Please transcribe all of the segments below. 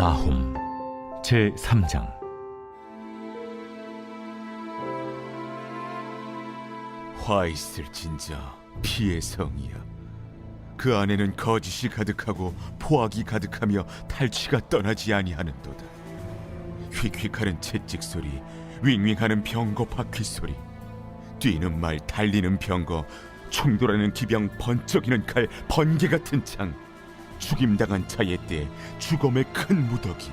나훔 제3장. 화 있을 진자 피의 성이야. 그 안에는 거짓이 가득하고 포악이 가득하며 탈취가 떠나지 아니하는도다. 휙휙하는 채찍 소리, 윙윙하는 병거 바퀴 소리, 뛰는 말, 달리는 병거, 충돌하는 기병, 번쩍이는 칼, 번개 같은 창, 죽임당한 자의 때 죽음의 큰 무더기.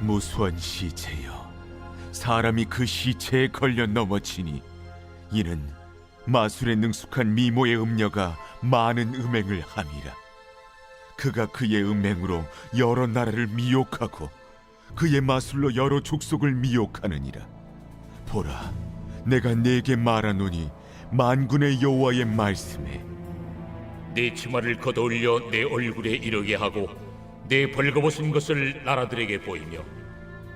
무수한 시체여, 사람이 그 시체에 걸려 넘어지니 이는 마술에 능숙한 미모의 음녀가 많은 음행을 함이라. 그가 그의 음행으로 여러 나라를 미혹하고 그의 마술로 여러 족속을 미혹하느니라. 보라, 내가 네게 말하노니 만군의 여호와의 말씀에 내 치마를 걷어올려 내 얼굴에 이르게 하고 내 벌거벗은 것을 나라들에게 보이며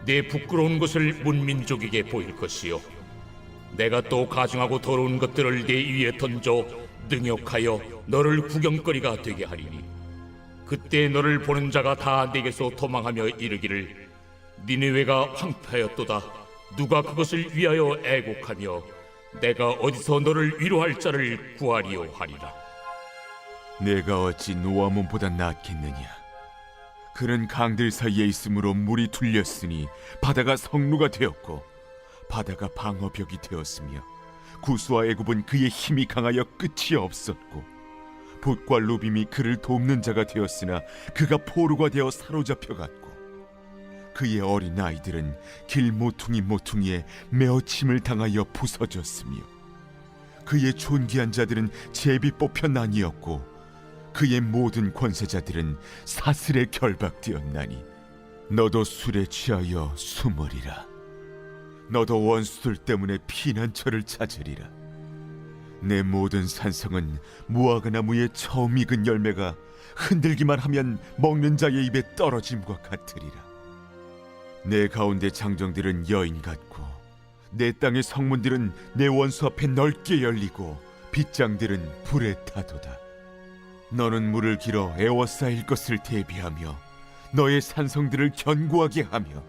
내 부끄러운 것을 문민족에게 보일 것이요, 내가 또 가증하고 더러운 것들을 내 위에 던져 능욕하여 너를 구경거리가 되게 하리니, 그때 너를 보는 자가 다 내게서 도망하며 이르기를 니느웨가 황폐하였도다. 누가 그것을 위하여 애곡하며 내가 어디서 너를 위로할 자를 구하리요 하리라. 내가 어찌 노아몬보다 낫겠느냐. 그는 강들 사이에 있으므로 물이 둘렸으니 바다가 성루가 되었고 바다가 방어벽이 되었으며 구스와 애굽은 그의 힘이 강하여 끝이 없었고 봇과 루빔이 그를 돕는 자가 되었으나 그가 포로가 되어 사로잡혀갔고 그의 어린 아이들은 길 모퉁이에 메어침을 당하여 부서졌으며 그의 존귀한 자들은 제비 뽑혀 나뉘었고 그의 모든 권세자들은 사슬에 결박되었나니 너도 술에 취하여 숨으리라. 너도 원수들 때문에 피난처를 찾으리라. 내 모든 산성은 무화과나무의 처음 익은 열매가 흔들기만 하면 먹는 자의 입에 떨어짐과 같으리라. 내 가운데 장정들은 여인 같고 내 땅의 성문들은 내 원수 앞에 넓게 열리고 빗장들은 불에 타도다. 너는 물을 길어 에워싸일 것을 대비하며 너의 산성들을 견고하게 하며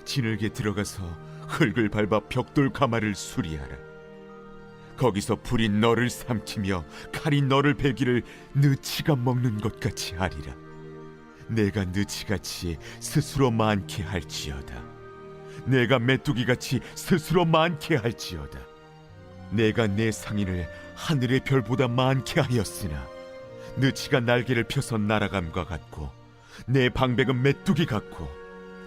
진흙에 들어가서 흙을 밟아 벽돌 가마를 수리하라. 거기서 불이 너를 삼키며 칼이 너를 베기를 느치가 먹는 것 같이 하리라. 내가 느치같이 스스로 많게 할지어다. 내가 메뚜기같이 스스로 많게 할지어다. 내가 내 상인을 하늘의 별보다 많게 하였으나 느치가 날개를 펴서 날아감과 같고 내 방백은 메뚜기 같고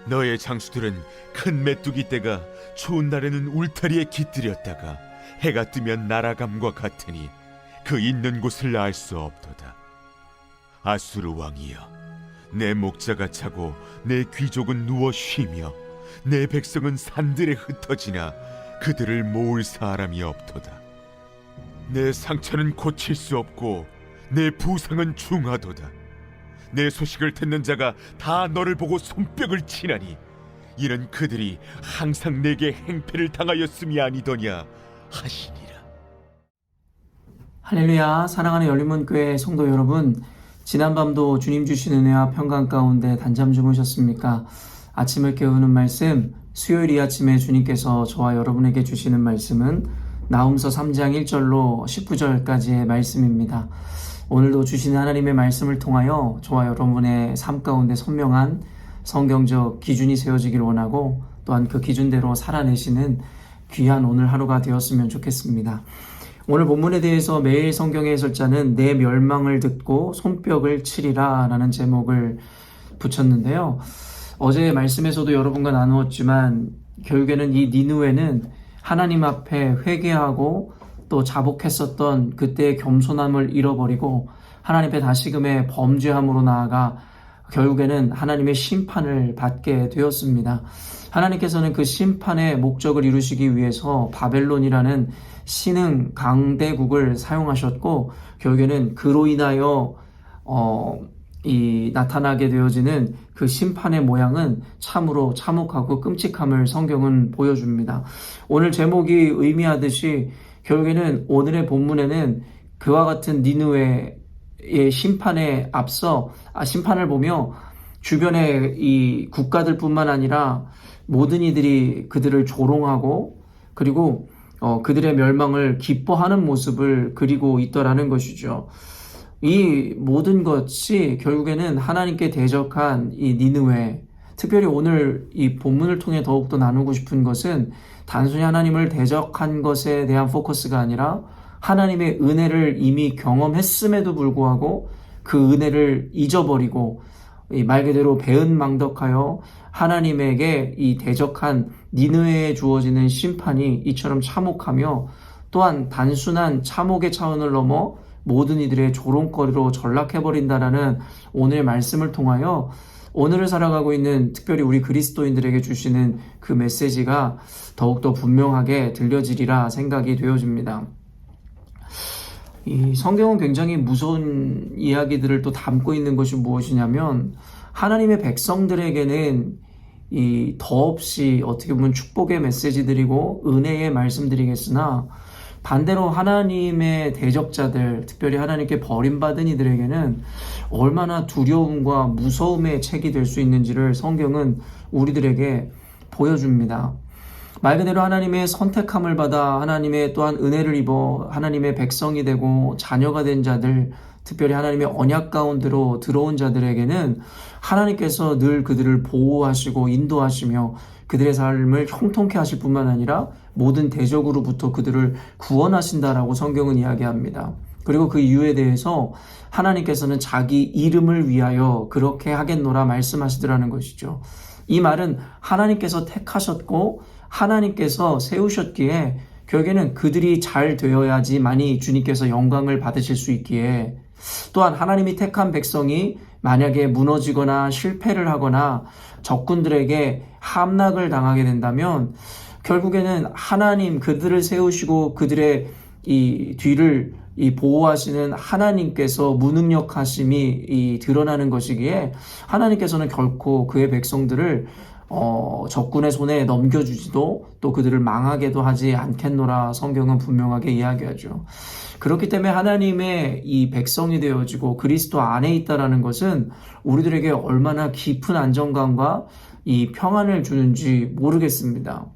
너의 장수들은 큰 메뚜기 떼가 추운 날에는 울타리에 깃들였다가 해가 뜨면 날아감과 같으니 그 있는 곳을 알 수 없도다. 아수르 왕이여, 내 목자가 차고 내 귀족은 누워 쉬며 내 백성은 산들에 흩어지나 그들을 모을 사람이 없도다. 내 상처는 고칠 수 없고 내 부상은 중하도다. 내 소식을 듣는 자가 다 너를 보고 손뼉을 치나니 이는 그들이 항상 내게 행패를 당하였음이 아니더냐 하시니라. 할렐루야. 사랑하는 열린문교회 성도 여러분, 지난밤도 주님 주신 은혜와 평강 가운데 단잠 주무셨습니까? 아침을 깨우는 말씀, 수요일 이 아침에 주님께서 저와 여러분에게 주시는 말씀은 나훔서 3장 1절로 19절까지의 말씀입니다. 오늘도 주시는 하나님의 말씀을 통하여 저와 여러분의 삶 가운데 선명한 성경적 기준이 세워지길 원하고 또한 그 기준대로 살아내시는 귀한 오늘 하루가 되었으면 좋겠습니다. 오늘 본문에 대해서 매일 성경의 해설자는 내 멸망을 듣고 손뼉을 치리라 라는 제목을 붙였는데요. 어제 말씀에서도 여러분과 나누었지만 결국에는 이 니느웨는 하나님 앞에 회개하고 또 자복했었던 그때의 겸손함을 잃어버리고 하나님 앞에 다시금의 범죄함으로 나아가 결국에는 하나님의 심판을 받게 되었습니다. 하나님께서는 그 심판의 목적을 이루시기 위해서 바벨론이라는 신흥 강대국을 사용하셨고 결국에는 그로 인하여 나타나게 되어지는 그 심판의 모양은 참으로 참혹하고 끔찍함을 성경은 보여줍니다. 오늘 제목이 의미하듯이 결국에는 오늘의 본문에는 그와 같은 니느웨의 심판에 앞서 심판을 보며 주변의 이 국가들뿐만 아니라 모든 이들이 그들을 조롱하고 그리고 그들의 멸망을 기뻐하는 모습을 그리고 있더라는 것이죠. 이 모든 것이 결국에는 하나님께 대적한 이 니느웨, 특별히 오늘 이 본문을 통해 더욱더 나누고 싶은 것은 단순히 하나님을 대적한 것에 대한 포커스가 아니라 하나님의 은혜를 이미 경험했음에도 불구하고 그 은혜를 잊어버리고 말 그대로 배은망덕하여 하나님에게 이 대적한 니느웨에 주어지는 심판이 이처럼 참혹하며 또한 단순한 참혹의 차원을 넘어 모든 이들의 조롱거리로 전락해버린다라는 오늘의 말씀을 통하여 오늘을 살아가고 있는 특별히 우리 그리스도인들에게 주시는 그 메시지가 더욱더 분명하게 들려지리라 생각이 되어집니다. 이 성경은 굉장히 무서운 이야기들을 또 담고 있는 것이 무엇이냐면 하나님의 백성들에게는 이 더없이 어떻게 보면 축복의 메시지들이고 은혜의 말씀드리겠으나 반대로 하나님의 대적자들, 특별히 하나님께 버림받은 이들에게는 얼마나 두려움과 무서움의 책이 될 수 있는지를 성경은 우리들에게 보여줍니다. 말 그대로 하나님의 선택함을 받아 하나님의 또한 은혜를 입어 하나님의 백성이 되고 자녀가 된 자들, 특별히 하나님의 언약 가운데로 들어온 자들에게는 하나님께서 늘 그들을 보호하시고 인도하시며 그들의 삶을 형통케 하실 뿐만 아니라 모든 대적으로부터 그들을 구원하신다라고 성경은 이야기합니다. 그리고 그 이유에 대해서 하나님께서는 자기 이름을 위하여 그렇게 하겠노라 말씀하시더라는 것이죠. 이 말은 하나님께서 택하셨고 하나님께서 세우셨기에 결국에는 그들이 잘 되어야지만이 주님께서 영광을 받으실 수 있기에 또한 하나님이 택한 백성이 만약에 무너지거나 실패를 하거나 적군들에게 함락을 당하게 된다면 결국에는 하나님 그들을 세우시고 그들의 이 뒤를 보호하시는 하나님께서 무능력하심이 드러나는 것이기에 하나님께서는 결코 그의 백성들을 적군의 손에 넘겨주지도 또 그들을 망하게도 하지 않겠노라 성경은 분명하게 이야기하죠. 그렇기 때문에 하나님의 이 백성이 되어지고 그리스도 안에 있다라는 것은 우리들에게 얼마나 깊은 안정감과 이 평안을 주는지 모르겠습니다.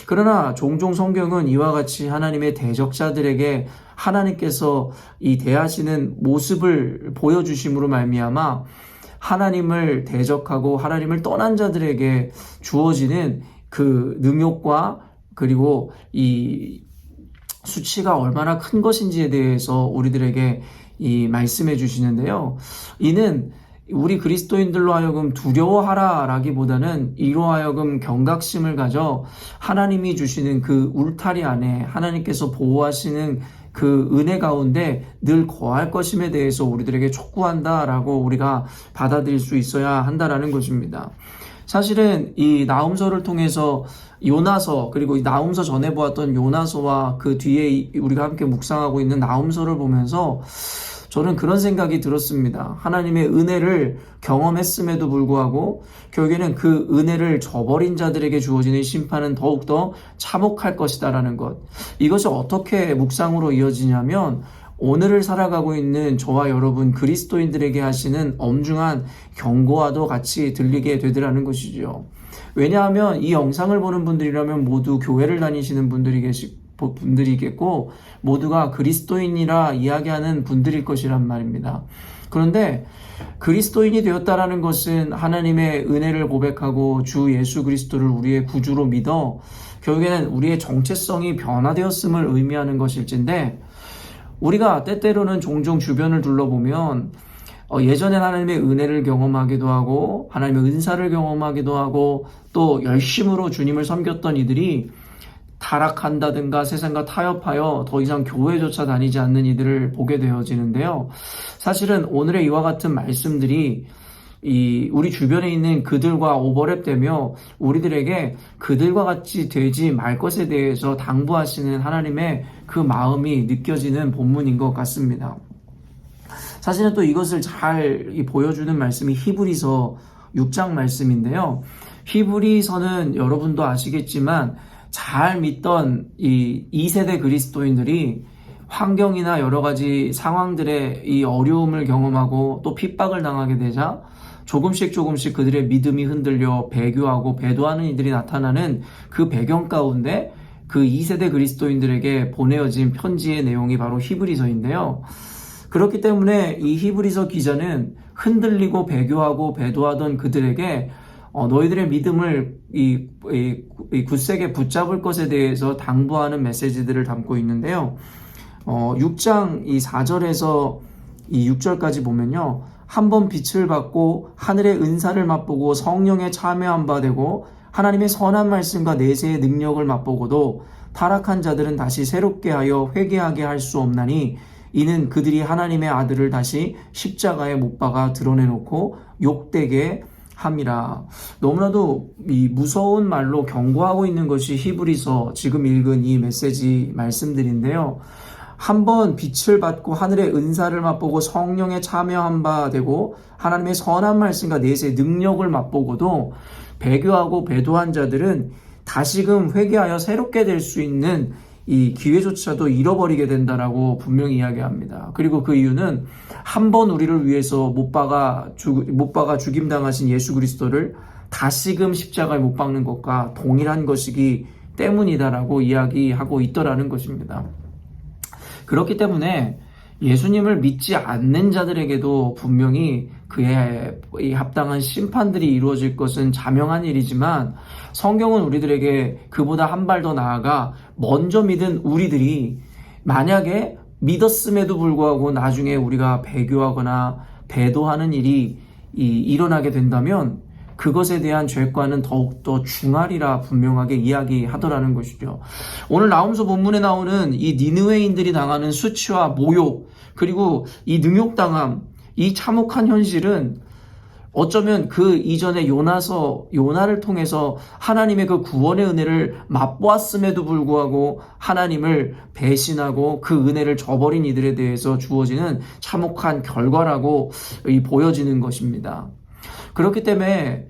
그러나 종종 성경은 이와 같이 하나님의 대적자들에게 하나님께서 이 대하시는 모습을 보여주심으로 말미암아 하나님을 대적하고 하나님을 떠난 자들에게 주어지는 그 능욕과 그리고 이 수치가 얼마나 큰 것인지에 대해서 우리들에게 이 말씀해 주시는데요. 이는 우리 그리스도인들로 하여금 두려워하라 라기보다는 이로 하여금 경각심을 가져 하나님이 주시는 그 울타리 안에 하나님께서 보호하시는 그 은혜 가운데 늘 거할 것임에 대해서 우리들에게 촉구한다라고 우리가 받아들일 수 있어야 한다라는 것입니다. 사실은 이 나훔서를 통해서 요나서 그리고 이 나훔서 전에 보았던 요나서와 그 뒤에 우리가 함께 묵상하고 있는 나훔서를 보면서 저는 그런 생각이 들었습니다. 하나님의 은혜를 경험했음에도 불구하고 결국에는 그 은혜를 저버린 자들에게 주어지는 심판은 더욱더 참혹할 것이다라는 것. 이것이 어떻게 묵상으로 이어지냐면 오늘을 살아가고 있는 저와 여러분 그리스도인들에게 하시는 엄중한 경고와도 같이 들리게 되더라는 것이죠. 왜냐하면 이 영상을 보는 분들이라면 모두 교회를 다니시는 분들이겠고 모두가 그리스도인이라 이야기하는 분들일 것이란 말입니다. 그런데 그리스도인이 되었다라는 것은 하나님의 은혜를 고백하고 주 예수 그리스도를 우리의 구주로 믿어 결국에는 우리의 정체성이 변화되었음을 의미하는 것일진데 우리가 때때로는 종종 주변을 둘러보면 예전에 하나님의 은혜를 경험하기도 하고 하나님의 은사를 경험하기도 하고 또 열심으로 주님을 섬겼던 이들이 타락한다든가 세상과 타협하여 더 이상 교회조차 다니지 않는 이들을 보게 되어지는데요. 사실은 오늘의 이와 같은 말씀들이 우리 주변에 있는 그들과 오버랩되며 우리들에게 그들과 같이 되지 말 것에 대해서 당부하시는 하나님의 그 마음이 느껴지는 본문인 것 같습니다. 사실은 또 이것을 잘 보여주는 말씀이 히브리서 6장 말씀인데요. 히브리서는 여러분도 아시겠지만 잘 믿던 이 2세대 그리스도인들이 환경이나 여러 가지 상황들의 이 어려움을 경험하고 또 핍박을 당하게 되자 조금씩 그들의 믿음이 흔들려 배교하고 배도하는 이들이 나타나는 그 배경 가운데 그 2세대 그리스도인들에게 보내어진 편지의 내용이 바로 히브리서인데요. 그렇기 때문에 이 히브리서 기자는 흔들리고 배교하고 배도하던 그들에게 너희들의 믿음을 굳세게 붙잡을 것에 대해서 당부하는 메시지들을 담고 있는데요. 6장 이 4절에서 이 6절까지 보면요. 한번 빛을 받고 하늘의 은사를 맛보고 성령에 참여한 바 되고 하나님의 선한 말씀과 내세의 능력을 맛보고도 타락한 자들은 다시 새롭게 하여 회개하게 할 수 없나니 이는 그들이 하나님의 아들을 다시 십자가에 못 박아 드러내놓고 욕되게 함이라. 너무나도 이 무서운 말로 경고하고 있는 것이 히브리서 지금 읽은 이 메시지 말씀들인데요. 한번 빛을 받고 하늘의 은사를 맛보고 성령에 참여한 바 되고 하나님의 선한 말씀과 내세의 능력을 맛보고도 배교하고 배도한 자들은 다시금 회개하여 새롭게 될 수 있는 이 기회조차도 잃어버리게 된다라고 분명히 이야기합니다. 그리고 그 이유는 한 번 우리를 위해서 못 박아 죽임당하신 예수 그리스도를 다시금 십자가에 못 박는 것과 동일한 것이기 때문이다라고 이야기하고 있더라는 것입니다. 그렇기 때문에 예수님을 믿지 않는 자들에게도 분명히 그의 합당한 심판들이 이루어질 것은 자명한 일이지만 성경은 우리들에게 그보다 한 발 더 나아가 먼저 믿은 우리들이 만약에 믿었음에도 불구하고 나중에 우리가 배교하거나 배도하는 일이 일어나게 된다면 그것에 대한 죄과는 더욱더 중하리라 분명하게 이야기하더라는 것이죠. 오늘 나홈서 본문에 나오는 이 니느웨인들이 당하는 수치와 모욕 그리고 이 능욕당함 이 참혹한 현실은 어쩌면 그 이전에 요나를 통해서 하나님의 그 구원의 은혜를 맛보았음에도 불구하고 하나님을 배신하고 그 은혜를 저버린 이들에 대해서 주어지는 참혹한 결과라고 보여지는 것입니다. 그렇기 때문에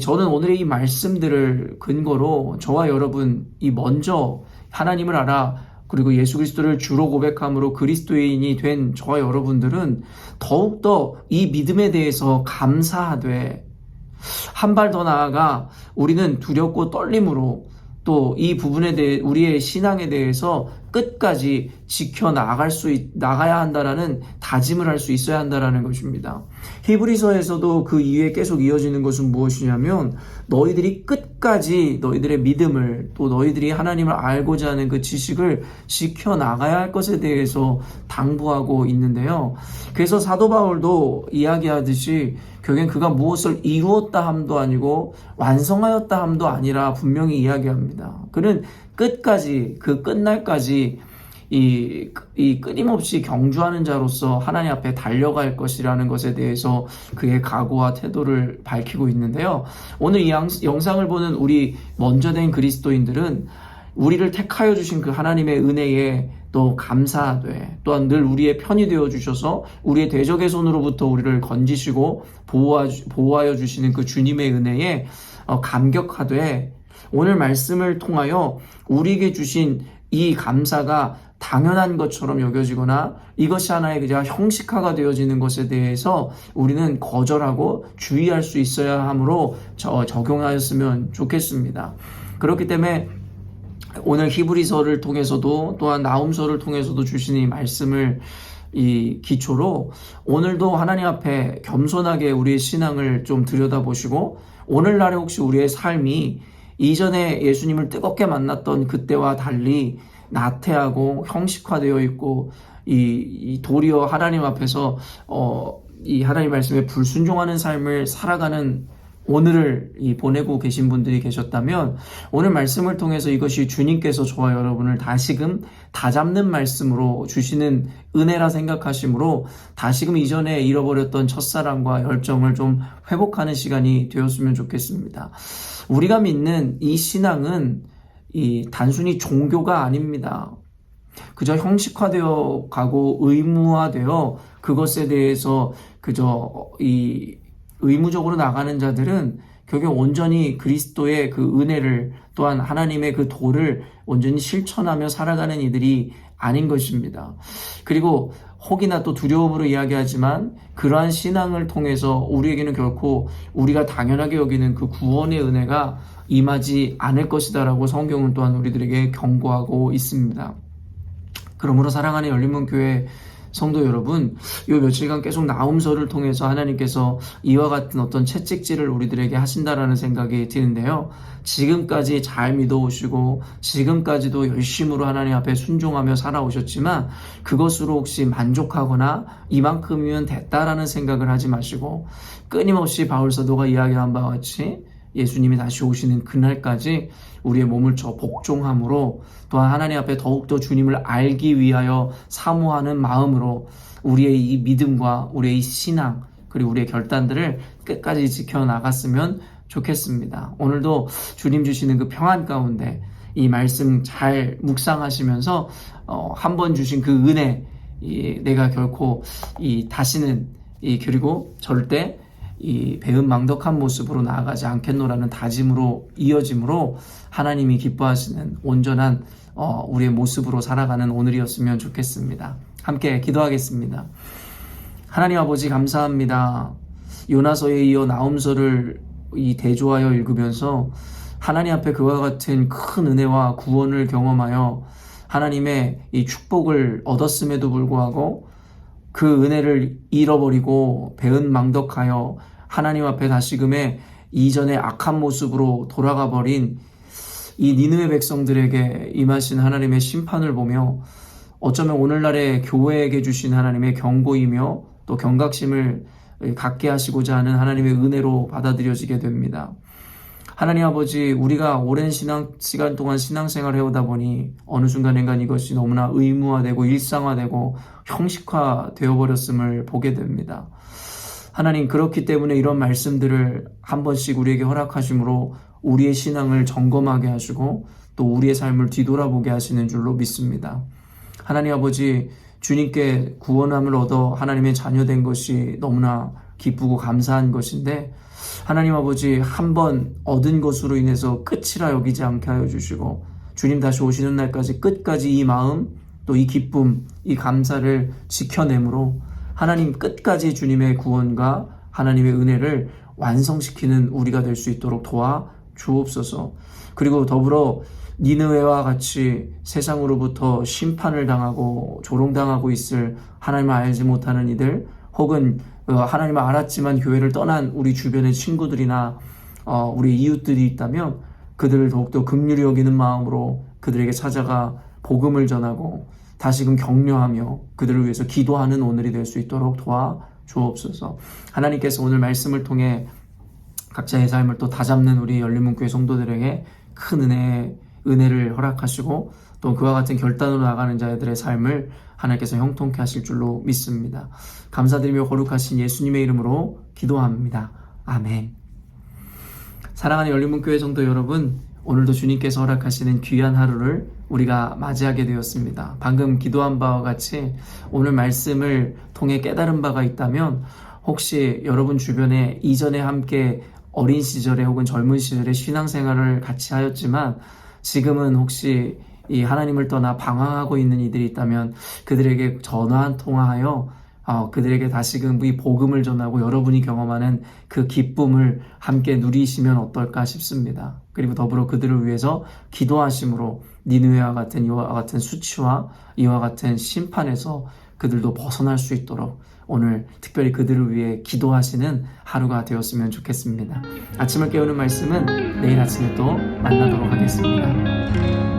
저는 오늘의 이 말씀들을 근거로 저와 여러분 먼저 하나님을 알아 그리고 예수 그리스도를 주로 고백함으로 그리스도인이 된 저와 여러분들은 더욱더 이 믿음에 대해서 감사하되 한 발 더 나아가 우리는 두렵고 떨림으로 또 이 부분에 대해 우리의 신앙에 대해서 끝까지 나가야 한다라는 다짐을 할 수 있어야 한다라는 것입니다. 히브리서에서도 그 이후에 계속 이어지는 것은 무엇이냐면 너희들이 끝까지 너희들의 믿음을 또 너희들이 하나님을 알고자 하는 그 지식을 지켜나가야 할 것에 대해서 당부하고 있는데요. 그래서 사도 바울도 이야기하듯이 결국엔 그가 무엇을 이루었다 함도 아니고 완성하였다 함도 아니라 분명히 이야기합니다. 그는 끝까지 그 끝날까지 이 끊임없이 경주하는 자로서 하나님 앞에 달려갈 것이라는 것에 대해서 그의 각오와 태도를 밝히고 있는데요. 오늘 이 영상을 보는 우리 먼저 된 그리스도인들은 우리를 택하여 주신 그 하나님의 은혜에 또 감사하되 또한 늘 우리의 편이 되어 주셔서 우리의 대적의 손으로부터 우리를 건지시고 보호하여 주시는 그 주님의 은혜에 감격하되 오늘 말씀을 통하여 우리에게 주신 이 감사가 당연한 것처럼 여겨지거나 이것이 하나의 그저 형식화가 되어지는 것에 대해서 우리는 거절하고 주의할 수 있어야 하므로 적용하였으면 좋겠습니다. 그렇기 때문에 오늘 히브리서를 통해서도 또한 나홈서를 통해서도 주시는 이 말씀을 이 기초로 오늘도 하나님 앞에 겸손하게 우리의 신앙을 좀 들여다보시고 오늘날에 혹시 우리의 삶이 이전에 예수님을 뜨겁게 만났던 그때와 달리 나태하고 형식화되어 있고 이 도리어 하나님 앞에서 이 하나님 말씀에 불순종하는 삶을 살아가는 오늘을 보내고 계신 분들이 계셨다면 오늘 말씀을 통해서 이것이 주님께서 저와 여러분을 다시금 다잡는 말씀으로 주시는 은혜라 생각하시므로 다시금 이전에 잃어버렸던 첫사랑과 열정을 좀 회복하는 시간이 되었으면 좋겠습니다. 우리가 믿는 이 신앙은 단순히 종교가 아닙니다. 그저 형식화되어 가고 의무화되어 그것에 대해서 그저 의무적으로 나가는 자들은 결국 온전히 그리스도의 그 은혜를 또한 하나님의 그 도를 온전히 실천하며 살아가는 이들이 아닌 것입니다. 그리고 혹이나 또 두려움으로 이야기하지만 그러한 신앙을 통해서 우리에게는 결코 우리가 당연하게 여기는 그 구원의 은혜가 임하지 않을 것이다라고 성경은 또한 우리들에게 경고하고 있습니다. 그러므로 사랑하는 열린문교회 성도 여러분, 이 며칠간 계속 나음서를 통해서 하나님께서 이와 같은 어떤 채찍질을 우리들에게 하신다라는 생각이 드는데요. 지금까지 잘 믿어오시고 지금까지도 열심으로 하나님 앞에 순종하며 살아오셨지만 그것으로 혹시 만족하거나 이만큼이면 됐다라는 생각을 하지 마시고 끊임없이 바울 사도가 이야기한 바와 같이 예수님이 다시 오시는 그날까지 우리의 몸을 복종함으로 또한 하나님 앞에 더욱더 주님을 알기 위하여 사모하는 마음으로 우리의 이 믿음과 우리의 이 신앙 그리고 우리의 결단들을 끝까지 지켜나갔으면 좋겠습니다. 오늘도 주님 주시는 그 평안 가운데 이 말씀 잘 묵상하시면서 한 번 주신 그 은혜 내가 결코 다시는 그리고 절대 이 배은망덕한 모습으로 나아가지 않겠노라는 다짐으로 이어짐으로 하나님이 기뻐하시는 온전한 우리의 모습으로 살아가는 오늘이었으면 좋겠습니다. 함께 기도하겠습니다. 하나님 아버지 감사합니다. 요나서에 이어 나음서를 대조하여 읽으면서 하나님 앞에 그와 같은 큰 은혜와 구원을 경험하여 하나님의 이 축복을 얻었음에도 불구하고 그 은혜를 잃어버리고 배은망덕하여 하나님 앞에 다시금의 이전의 악한 모습으로 돌아가 버린 이 니느웨 백성들에게 임하신 하나님의 심판을 보며 어쩌면 오늘날의 교회에게 주신 하나님의 경고이며 또 경각심을 갖게 하시고자 하는 하나님의 은혜로 받아들여지게 됩니다. 하나님 아버지, 우리가 오랜 시간 동안 신앙생활을 해오다 보니 어느 순간인가 이것이 너무나 의무화되고 일상화되고 형식화되어 버렸음을 보게 됩니다. 하나님, 그렇기 때문에 이런 말씀들을 한 번씩 우리에게 허락하심으로 우리의 신앙을 점검하게 하시고 또 우리의 삶을 뒤돌아보게 하시는 줄로 믿습니다. 하나님 아버지, 주님께 구원함을 얻어 하나님의 자녀된 것이 너무나 기쁘고 감사한 것인데 하나님 아버지, 한 번 얻은 것으로 인해서 끝이라 여기지 않게 하여 주시고 주님 다시 오시는 날까지 끝까지 이 마음 또 이 기쁨, 이 감사를 지켜내므로 하나님 끝까지 주님의 구원과 하나님의 은혜를 완성시키는 우리가 될 수 있도록 도와 주옵소서. 그리고 더불어 니느웨와 같이 세상으로부터 심판을 당하고 조롱당하고 있을 하나님을 알지 못하는 이들 혹은 하나님을 알았지만 교회를 떠난 우리 주변의 친구들이나 우리 이웃들이 있다면 그들을 더욱더 긍휼히 여기는 마음으로 그들에게 찾아가 복음을 전하고 다시금 격려하며 그들을 위해서 기도하는 오늘이 될 수 있도록 도와 주옵소서. 하나님께서 오늘 말씀을 통해 각자의 삶을 또 다잡는 우리 열린문교회 성도들에게 큰 은혜를 허락하시고 또 그와 같은 결단으로 나가는 자들의 삶을 하나님께서 형통케 하실 줄로 믿습니다. 감사드리며 거룩하신 예수님의 이름으로 기도합니다. 아멘. 사랑하는 열린문교회 성도 여러분, 오늘도 주님께서 허락하시는 귀한 하루를 우리가 맞이하게 되었습니다. 방금 기도한 바와 같이 오늘 말씀을 통해 깨달은 바가 있다면 혹시 여러분 주변에 이전에 함께 어린 시절에 혹은 젊은 시절에 신앙생활을 같이 하였지만 지금은 혹시 이 하나님을 떠나 방황하고 있는 이들이 있다면 그들에게 전화 한 통화하여 그들에게 다시금 이 복음을 전하고 여러분이 경험하는 그 기쁨을 함께 누리시면 어떨까 싶습니다. 그리고 더불어 그들을 위해서 기도하심으로 니느웨와 같은 이와 같은 수치와 이와 같은 심판에서 그들도 벗어날 수 있도록 오늘 특별히 그들을 위해 기도하시는 하루가 되었으면 좋겠습니다. 아침을 깨우는 말씀은 내일 아침에 또 만나도록 하겠습니다.